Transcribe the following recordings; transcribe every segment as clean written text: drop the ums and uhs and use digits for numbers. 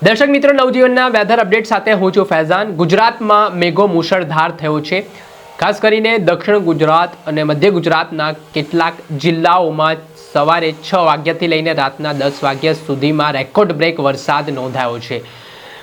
દર્શક મિત્રો, નવજીવનના weather update સાથે હું છું ફૈઝાન। ગુજરાતમાં મેઘો મુશળધાર થયો છે। ખાસ કરીને દક્ષિણ ગુજરાત અને મધ્ય ગુજરાતના કેટલાક જિલ્લાઓમાં સવારે 6 વાગ્યાથી લઈને રાતના 10 વાગ્યા સુધીમાં રેકોર્ડ બ્રેક વરસાદ નોંધાયો છે।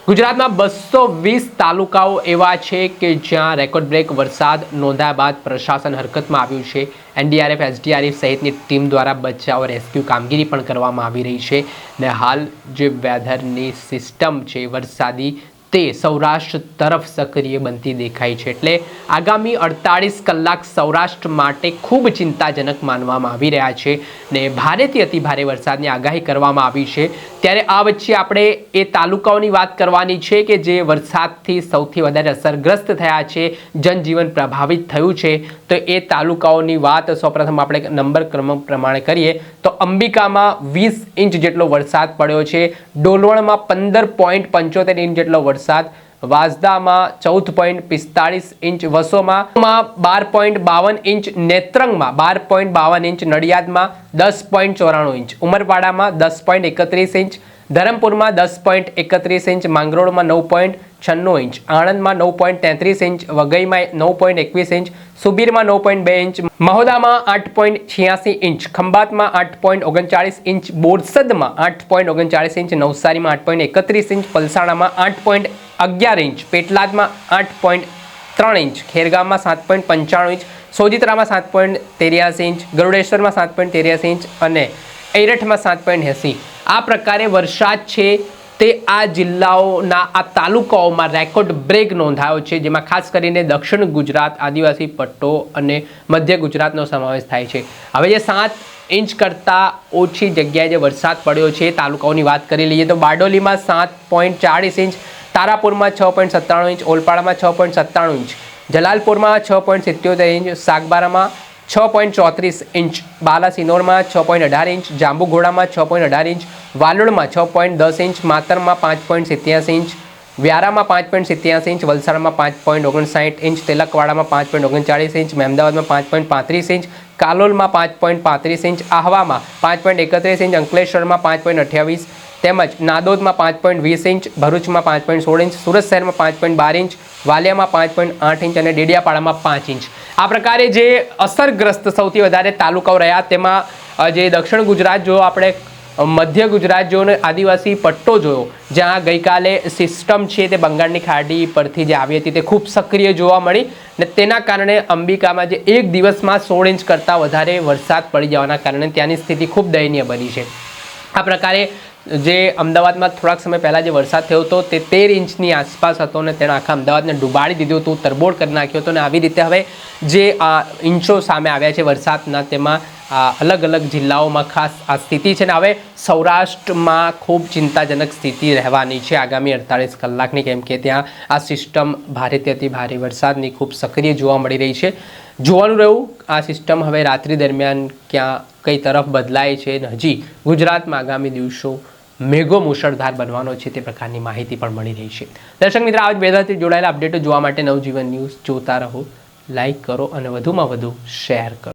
ગુજરાતમાં 220 તાલુકાઓ એવા છે કે જ્યાં રેકોર્ડ બ્રેક વરસાદ નોંધાયા બાદ પ્રશાસન હરકતમાં આવ્યું છે। એનડીઆરએફ, એસડીઆરએફ સહિતની ટીમ દ્વારા બચાવ રેસ્ક્યુ કામગીરી પણ કરવામાં આવી રહી છે ને હાલ જે વેધરની સિસ્ટમ છે વરસાદી તે સૌરાષ્ટ્ર તરફ સક્રિય બનતી દેખાય છે। એટલે આગામી 48 કલાક સૌરાષ્ટ્ર માટે ખૂબ ચિંતાજનક માનવામાં આવી રહ્યા છે ને ભારેથી અતિ ભારે વરસાદની આગાહી કરવામાં આવી છે। ત્યારે આ વચ્ચે આપણે એ તાલુકાઓની વાત કરવાની છે કે જે વરસાદથી સૌથી વધારે અસરગ્રસ્ત થયા છે, જનજીવન પ્રભાવિત થયું છે। તો એ તાલુકાઓની વાત સૌપ્રથમ આપણે નંબર ક્રમ પ્રમાણે કરીએ તો અંબિકામાં 20 ઇંચ જેટલો વરસાદ પડ્યો છે, ડોલવણમાં 15.75 ઇંચ જેટલો વરસાદ, વાંસદામાં 14.45 ઇંચ, વસોમાં 12.52 ઇંચ, નેત્રંગમાં 12.52 ઇંચ, નડિયાદમાં 10.94 ઇંચ, ઉમરપાડામાં 10.31 ઇંચ, ધરમપુરમાં 10.31 ઇંચ, માંગરોળમાં 9.96 ઇંચ, આણંદમાં 9.33 ઇંચ, વઘઈમાં 9.21 ઇંચ, સુબીરમાં 9.2 ઇંચ, મહોદામાં 8.86 ઇંચ, ખંભાતમાં 8.39 ઇંચ, બોરસદમાં 8.39 ઇંચ, નવસારીમાં 8.31 ઇંચ, પલસાણામાં 8.11 ઇંચ, પેટલાદમાં 8.3 ઇંચ, ખેરગામમાં 7.95 ઇંચ, સોજિત્રામાં 7.83 ઇંચ, ગરુડેશ્વરમાં 7.83 ઇંચ અને એરઠમાં 7.80। આ પ્રકારે વરસાદ છે તે આ જિલ્લાઓના આ તાલુકાઓમાં રેકોર્ડ બ્રેક નોંધાયો છે, જેમાં ખાસ કરીને દક્ષિણ ગુજરાત, આદિવાસી પટ્ટો અને મધ્ય ગુજરાતનો સમાવેશ થાય છે। હવે જે 7 ઇંચ કરતાં ઓછી જગ્યાએ જે વરસાદ પડ્યો છે તાલુકાઓની વાત કરી લઈએ તો બારડોલીમાં 7.40 ઇંચ, તારાપુરમાં 6.97 ઇંચ, ઓલપાડામાં 6.97 ઇંચ, જલાલપુરમાં 6.77 ઇંચ, સાગબારામાં 6.34 ઇંચ, બાલાસિનોરમાં 6.18 ઇંચ, જાંબુઘોડામાં 6.18 ઇંચ, વાલોડમાં 6.10 ઇંચ, માતરમાં 5.87 ઇંચ, વ્યારામાં 5.87 ઇંચ, વલસાડમાં 5.59 ઇંચ, તેલકવાડામાં 5.39 ઇંચ, મહેમદાવાદમાં 5.35 ઇંચ, કાલોલમાં 5.35 ઇંચ, આહવામાં 5.31 ઇંચ, અંકલેશ્વરમાં 5.28 તેમજ નાદોદમાં 5.20 ઇંચ, ભરૂચમાં 5.16 ઇંચ, સુરત શહેરમાં 5.12 ઇંચ, વાલિયામાં 5.8 ઇંચ અને ડેડિયાપાડામાં 5 ઇંચ। આ પ્રકારે જે અસરગ્રસ્ત સૌથી વધારે તાલુકાઓ રહ્યા તેમાં જે દક્ષિણ ગુજરાત જો આપણે મધ્ય ગુજરાત જો અને આદિવાસી પટ્ટો જોયો, જ્યાં ગઈકાલે સિસ્ટમ છે તે બંગાળની ખાડી પરથી જે આવી હતી તે ખૂબ સક્રિય જોવા મળી ને તેના કારણે અંબિકામાં જે એક દિવસમાં 16 ઇંચ કરતાં વધારે વરસાદ પડી જવાના કારણે ત્યાંની સ્થિતિ ખૂબ દયનીય બની છે। આ પ્રકારે જે અમદાવાદમાં થોડાક સમય પહેલાં જે વરસાદ થયો હતો તે 13 ઇંચની આસપાસ હતો ને તેણે આખા અમદાવાદને ડૂબાડી દીધું હતું, તરબોળ કરી નાખ્યો હતો ને આવી રીતે હવે જે ઇંચો સામે આવ્યા છે વરસાદના તેમાં અલગ અલગ જિલ્લાઓમાં ખાસ આ સ્થિતિ છે ને હવે સૌરાષ્ટ્રમાં ખૂબ ચિંતાજનક સ્થિતિ રહેવાની છે આગામી 48 કલાકની, કેમ કે ત્યાં આ સિસ્ટમ ભારેથી અતિ ભારે વરસાદની ખૂબ સક્રિય જોવા મળી રહી છે। જોવાનું રહ્યું આ સિસ્ટમ હવે રાત્રિ દરમિયાન ક્યાં કઈ તરફ બદલાય છે ને હજી ગુજરાતમાં આગામી દિવસો મેઘો મુશળધાર બનવાનો છે તે પ્રકારની માહિતી પણ મળી રહી છે। દર્શક મિત્રો, આવા જ વેધરથી જોડાયેલા અપડેટો જોવા માટે નવજીવન ન્યૂઝ જોતા રહો, લાઇક કરો અને વધુમાં વધુ શેર કરો।